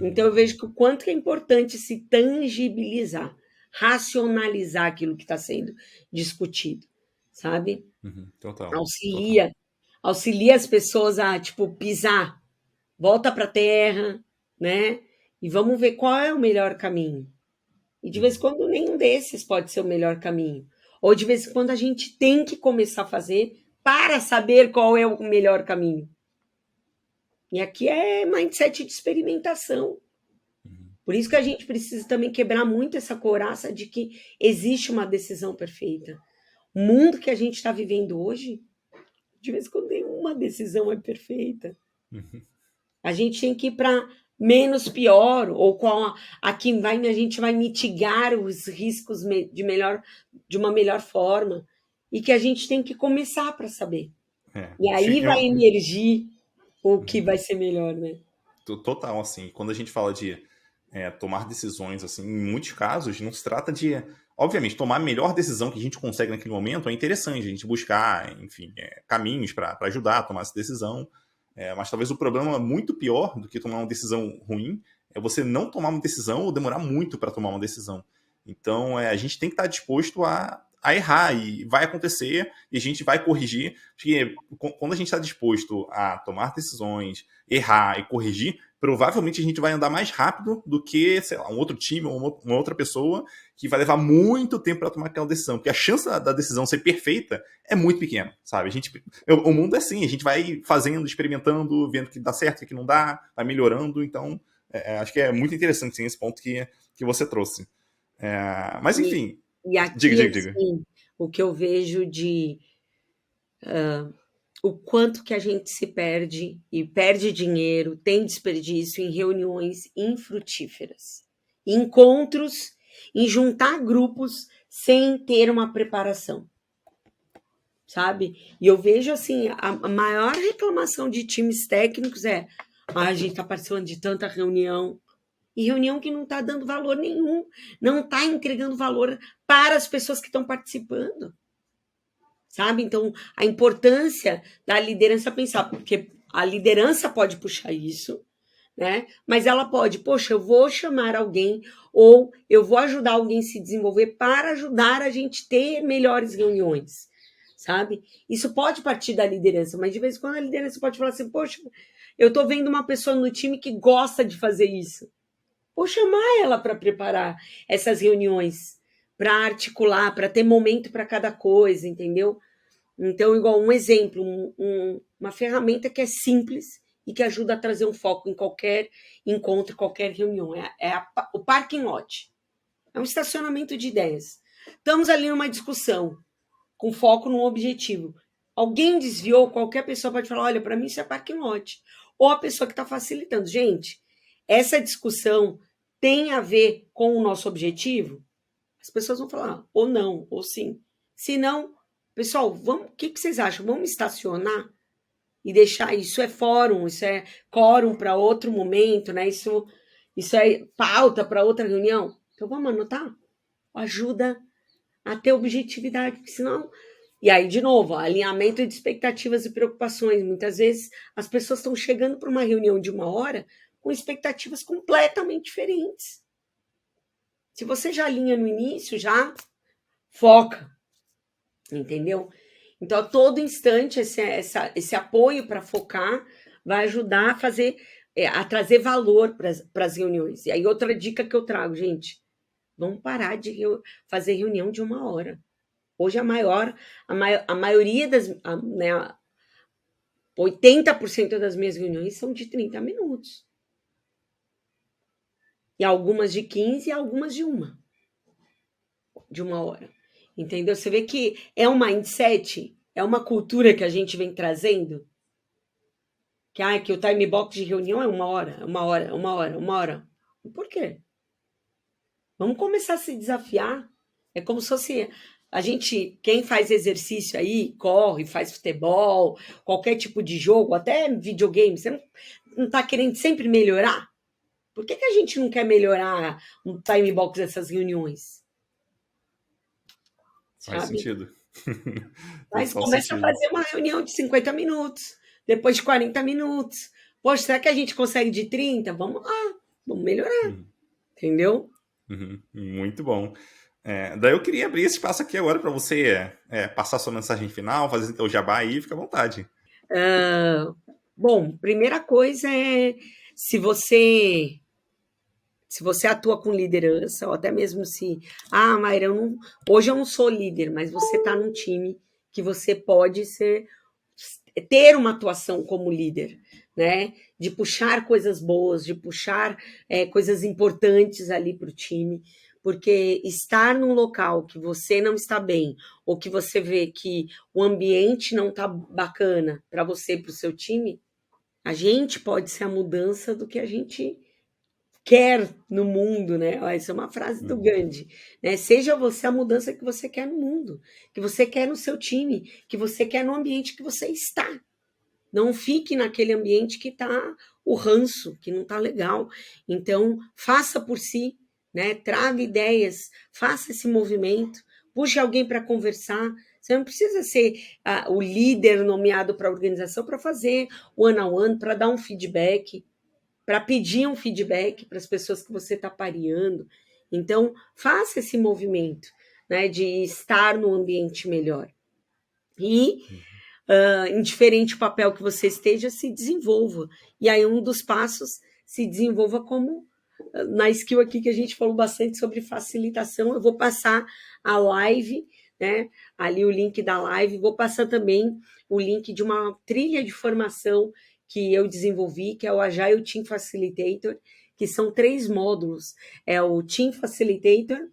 Então Uhum. eu vejo que o quanto que é importante se tangibilizar, racionalizar aquilo que está sendo discutido, sabe? Uhum. Total. Total. Auxilia as pessoas a tipo pisar, volta para a terra, né? E vamos ver qual é o melhor caminho. E de vez em Uhum. quando nenhum desses pode ser o melhor caminho. Ou de vez em quando a gente tem que começar a fazer para saber qual é o melhor caminho. E aqui é mindset de experimentação. Uhum. Por isso que a gente precisa também quebrar muito essa couraça de que existe uma decisão perfeita. O mundo que a gente está vivendo hoje, de vez em quando nenhuma decisão é perfeita. Uhum. A gente tem que ir para menos pior, ou qual a que a gente vai mitigar os riscos de uma melhor forma, e que a gente tem que começar para saber. E aí vai emergir o que vai ser melhor, né? Total, assim, quando a gente fala de tomar decisões, assim, em muitos casos, não se trata de, obviamente, tomar a melhor decisão que a gente consegue naquele momento. É interessante a gente buscar, enfim, caminhos para ajudar a tomar essa decisão. Mas talvez o problema muito pior do que tomar uma decisão ruim é você não tomar uma decisão ou demorar muito para tomar uma decisão. Então, a gente tem que estar disposto a errar, e vai acontecer, e a gente vai corrigir, porque quando a gente está disposto a tomar decisões, errar e corrigir, provavelmente a gente vai andar mais rápido do que, sei lá, um outro time ou uma outra pessoa que vai levar muito tempo para tomar aquela decisão, porque a chance da decisão ser perfeita é muito pequena, sabe? O mundo é assim, a gente vai fazendo, experimentando, vendo que dá certo, que não dá, vai melhorando, então acho que é muito interessante sim, esse ponto que você trouxe. Mas enfim, e aqui, diga. Assim, o que eu vejo o quanto que a gente se perde e perde dinheiro, tem desperdício em reuniões infrutíferas, encontros, em juntar grupos sem ter uma preparação, sabe? E eu vejo assim, a maior reclamação de times técnicos a gente está participando de tanta reunião, e reunião que não está dando valor nenhum, não está entregando valor para as pessoas que estão participando, sabe? Então, a importância da liderança pensar, porque a liderança pode puxar isso, né? Mas ela pode, poxa, eu vou chamar alguém ou eu vou ajudar alguém a se desenvolver para ajudar a gente ter melhores reuniões, sabe? Isso pode partir da liderança, mas de vez em quando a liderança pode falar assim, poxa, eu estou vendo uma pessoa no time que gosta de fazer isso. Vou chamar ela para preparar essas reuniões, para articular, para ter momento para cada coisa, entendeu? Então, igual um exemplo, uma ferramenta que é simples e que ajuda a trazer um foco em qualquer encontro, qualquer reunião. O parking lot. É um estacionamento de ideias. Estamos ali numa discussão, com foco num objetivo. Alguém desviou, qualquer pessoa pode falar, olha, para mim isso é parking lot. Ou a pessoa que está facilitando. Gente, essa discussão tem a ver com o nosso objetivo? As pessoas vão falar ou não, ou sim. Se não, pessoal, o que vocês acham? Vamos estacionar e deixar isso é fórum, isso é quórum para outro momento, né? Isso é pauta para outra reunião. Então vamos anotar? Ajuda a ter objetividade, porque senão. E aí, de novo, alinhamento de expectativas e preocupações. Muitas vezes as pessoas estão chegando para uma reunião de 1 hora com expectativas completamente diferentes. Se você já alinha no início, já foca, entendeu? Então, a todo instante, esse apoio para focar vai ajudar a trazer valor para as reuniões. E aí, outra dica que eu trago, gente, vamos parar de fazer reunião de 1 hora. Hoje, a maioria né, 80% das minhas reuniões são de 30 minutos. E algumas de 15 e algumas de 1 hora. Entendeu? Você vê que é um mindset, é uma cultura que a gente vem trazendo. Que o time box de reunião é 1 hora, 1 hora, 1 hora, 1 hora. Por quê? Vamos começar a se desafiar. É como se fosse quem faz exercício aí, corre, faz futebol, qualquer tipo de jogo, até videogame, você não está querendo sempre melhorar? Por que a gente não quer melhorar o time box dessas reuniões? Faz sentido. Mas começa a fazer uma reunião de 50 minutos, depois de 40 minutos. Poxa, será que a gente consegue de 30? Vamos lá, vamos melhorar. Entendeu? Muito bom. Daí eu queria abrir esse espaço aqui agora para você passar sua mensagem final, fazer o jabá aí, fica à vontade. Bom, primeira coisa é se você atua com liderança, ou até mesmo se, Mayra, hoje eu não sou líder, mas você está num time que você pode ter uma atuação como líder, né? De puxar coisas boas, de puxar coisas importantes ali para o time, porque estar num local que você não está bem, ou que você vê que o ambiente não está bacana para você e para o seu time, a gente pode ser a mudança do que a gente quer no mundo, né? Ó, essa é uma frase do Gandhi, né? Seja você a mudança que você quer no mundo, que você quer no seu time, que você quer no ambiente que você está. Não fique naquele ambiente que está o ranço, que não está legal. Então, faça por si, né? Traga ideias, faça esse movimento, puxe alguém para conversar. Você não precisa ser o líder nomeado para a organização para fazer one-on-one, para dar um feedback, para pedir um feedback para as pessoas que você está pareando. Então, faça esse movimento, né, de estar no ambiente melhor. E indiferente o papel que você esteja, se desenvolva. E aí um dos passos, se desenvolva como na skill aqui que a gente falou bastante sobre facilitação. Eu vou passar a live, né? Ali o link da live, vou passar também o link de uma trilha de formação que eu desenvolvi, que é o Agile Team Facilitator, que são 3 módulos. É o Team Facilitator,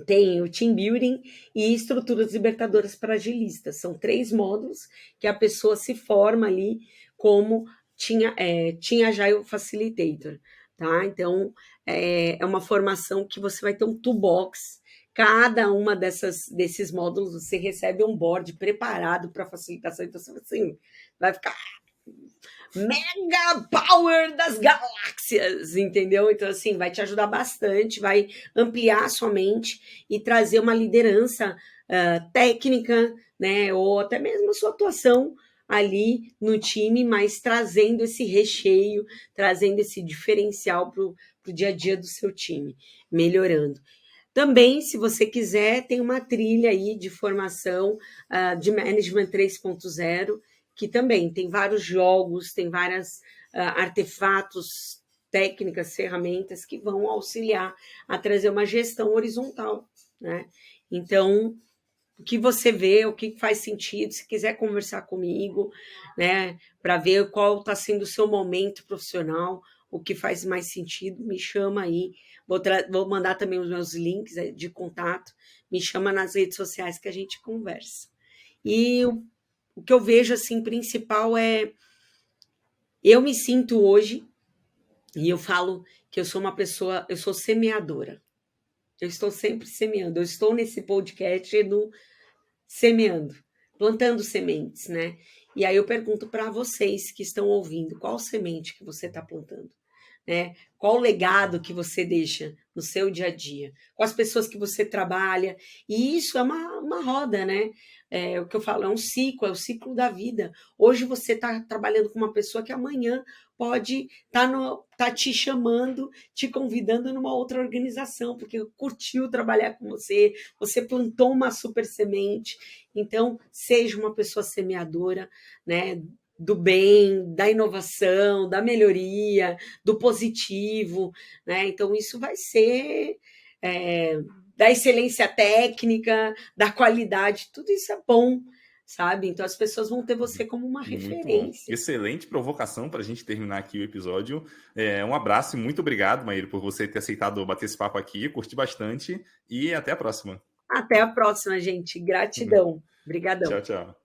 tem o Team Building e Estruturas Libertadoras para Agilistas. São 3 módulos que a pessoa se forma ali como Team Agile Facilitator. Tá? Então, é uma formação que você vai ter um toolbox. Cada uma desses módulos você recebe um board preparado para facilitação. Então, assim, vai ficar mega power das galáxias, entendeu? Então, assim, vai te ajudar bastante, vai ampliar a sua mente e trazer uma liderança técnica, né? Ou até mesmo a sua atuação ali no time, mas trazendo esse recheio, trazendo esse diferencial para o dia a dia do seu time, melhorando. Também, se você quiser, tem uma trilha aí de formação de Management 3.0, que também tem vários jogos, tem vários artefatos, técnicas, ferramentas que vão auxiliar a trazer uma gestão horizontal, né? Então, o que você vê, o que faz sentido, se quiser conversar comigo, né, para ver qual está sendo o seu momento profissional, o que faz mais sentido, me chama aí. Vou mandar também os meus links de contato, me chama nas redes sociais que a gente conversa. E o que eu vejo, assim, principal é... Eu me sinto hoje, e eu falo que eu sou uma pessoa... Eu sou semeadora. Eu estou sempre semeando. Eu estou nesse podcast semeando, plantando sementes, né? E aí eu pergunto para vocês que estão ouvindo, qual semente que você está plantando? Né? Qual o legado que você deixa no seu dia a dia? Com as pessoas que você trabalha? E isso é uma roda, né? O que eu falo, é um ciclo, é o ciclo da vida. Hoje você está trabalhando com uma pessoa que amanhã pode tá te chamando, te convidando numa outra organização, porque curtiu trabalhar com você, você plantou uma super semente. Então, seja uma pessoa semeadora, né? Do bem, da inovação, da melhoria, do positivo, né? Então, isso vai ser da excelência técnica, da qualidade, tudo isso é bom, sabe? Então, as pessoas vão ter você como uma referência. Excelente provocação para a gente terminar aqui o episódio. Um abraço e muito obrigado, Maíra, por você ter aceitado bater esse papo aqui. Curti bastante e até a próxima. Até a próxima, gente. Gratidão. Obrigadão. Tchau, tchau.